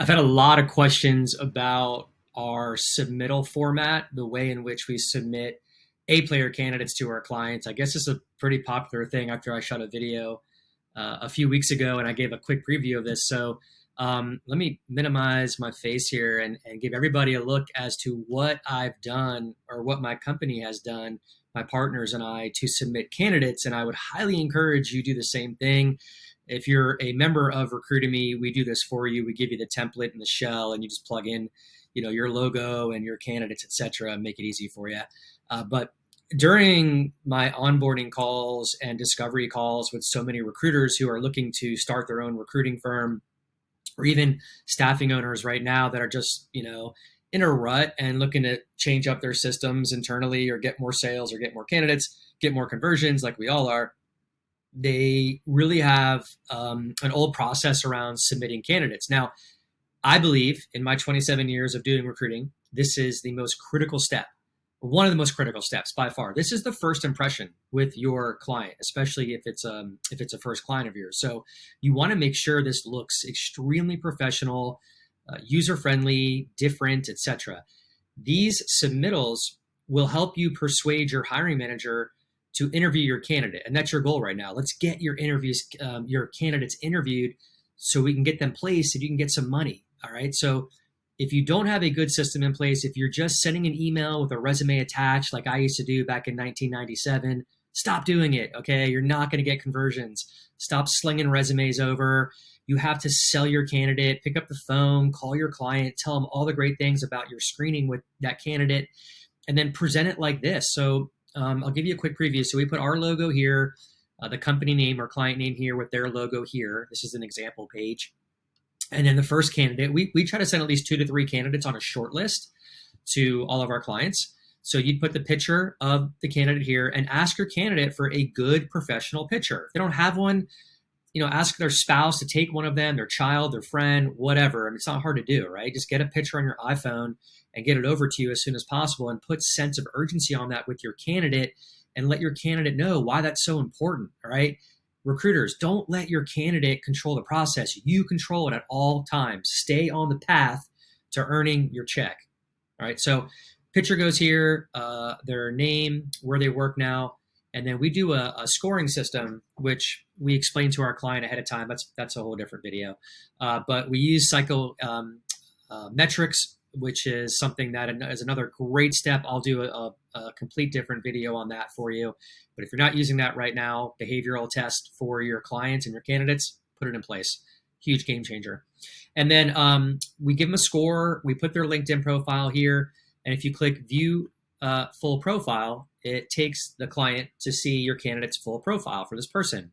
I've had a lot of questions about our submittal format, the way in which we submit A-player candidates to our clients. I guess it's a pretty popular thing after I shot a video a few weeks ago and I gave a quick preview of this. So let me minimize my face here and give everybody a look as to what I've done or what my company has done, my partners and I, to submit candidates. And I would highly encourage you do the same thing. If you're a member of Recruitemy, we do this for you. We give you the template and the shell, and you just plug in, your logo and your candidates, et cetera, and make it easy for you. But during my onboarding calls and discovery calls with so many recruiters who are looking to start their own recruiting firm, or even staffing owners right now that are just, in a rut and looking to change up their systems internally or get more sales or get more candidates, get more conversions like we all are, they really have an old process around submitting candidates. Now, I believe in my 27 years of doing recruiting, this is the most critical step, one of the most critical steps by far. This is the first impression with your client, especially if it's a first client of yours. So you want to make sure this looks extremely professional, user-friendly, different, etc. These submittals will help you persuade your hiring manager to interview your candidate. And that's your goal right now. Let's get your your candidates interviewed so we can get them placed and you can get some money. All right. So if you don't have a good system in place, if you're just sending an email with a resume attached, like I used to do back in 1997, stop doing it. Okay. You're not going to get conversions. Stop slinging resumes over. You have to sell your candidate, pick up the phone, call your client, tell them all the great things about your screening with that candidate, and then present it like this. So I'll give you a quick preview. So we put our logo here, the company name or client name here with their logo here. This is an example page. And then the first candidate, we try to send at least 2 to 3 candidates on a short list to all of our clients. So you'd put the picture of the candidate here and ask your candidate for a good professional picture. If they don't have one, ask their spouse to take one of them, their child, their friend, whatever. I mean, it's not hard to do, right? Just get a picture on your iPhone and get it over to you as soon as possible and put sense of urgency on that with your candidate and let your candidate know why that's so important, all right? Recruiters, don't let your candidate control the process. You control it at all times. Stay on the path to earning your check, all right? So picture goes here, their name, where they work now, and then we do a scoring system, which we explain to our client ahead of time. That's a whole different video. But we use psychometrics, which is something that is another great step. I'll do a complete different video on that for you. But if you're not using that right now, behavioral test for your clients and your candidates, put it in place. Huge game changer. And then we give them a score. We put their LinkedIn profile here. And if you click view full profile, it takes the client to see your candidate's full profile for this person.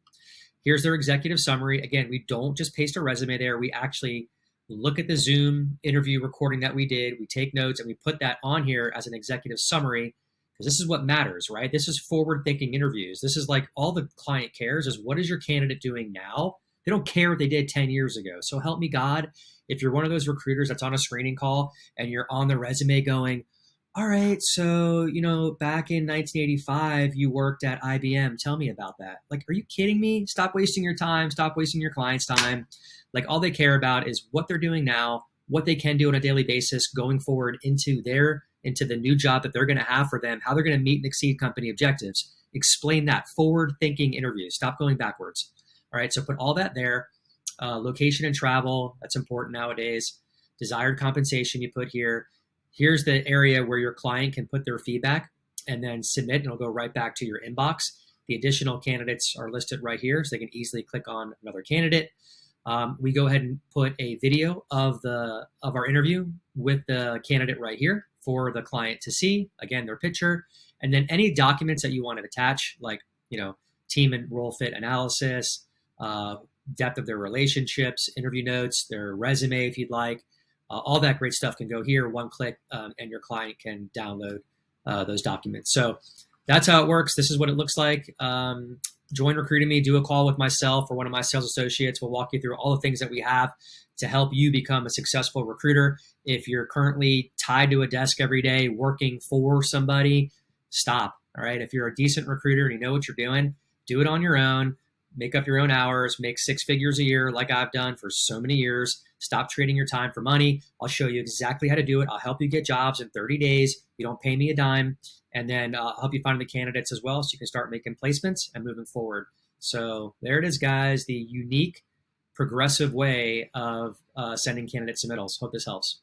Here's their executive summary. Again, we don't just paste a resume there. We actually look at the Zoom interview recording that we did. We take notes and we put that on here as an executive summary because this is what matters, right? This is forward-thinking interviews. This is like all the client cares is what is your candidate doing now? They don't care what they did 10 years ago. So help me God, if you're one of those recruiters that's on a screening call and you're on the resume going, all right, so, back in 1985, you worked at IBM. Tell me about that. Like, are you kidding me? Stop wasting your time. Stop wasting your client's time. Like, all they care about is what they're doing now, what they can do on a daily basis going forward into the new job that they're going to have for them, how they're going to meet and exceed company objectives. Explain that forward-thinking interview. Stop going backwards. All right, so put all that there. Location and travel, that's important nowadays. Desired compensation you put here. Here's the area where your client can put their feedback and then submit, and it'll go right back to your inbox. The additional candidates are listed right here, so they can easily click on another candidate. We go ahead and put a video of our interview with the candidate right here for the client to see. Again, their picture, and then any documents that you want to attach, like team and role fit analysis, depth of their relationships, interview notes, their resume if you'd like. All that great stuff can go here, one click, and your client can download those documents. So that's how it works. This is what it looks like. Join Recruitemy, do a call with myself or one of my sales associates. We'll walk you through all the things that we have to help you become a successful recruiter. If you're currently tied to a desk every day working for somebody, stop. All right. If you're a decent recruiter and you know what you're doing, do it on your own. Make up your own hours, make 6 figures a year like I've done for so many years. Stop trading your time for money. I'll show you exactly how to do it. I'll help you get jobs in 30 days. You don't pay me a dime. And then I'll help you find the candidates as well so you can start making placements and moving forward. So there it is, guys, the unique, progressive way of sending candidate submittals. Hope this helps.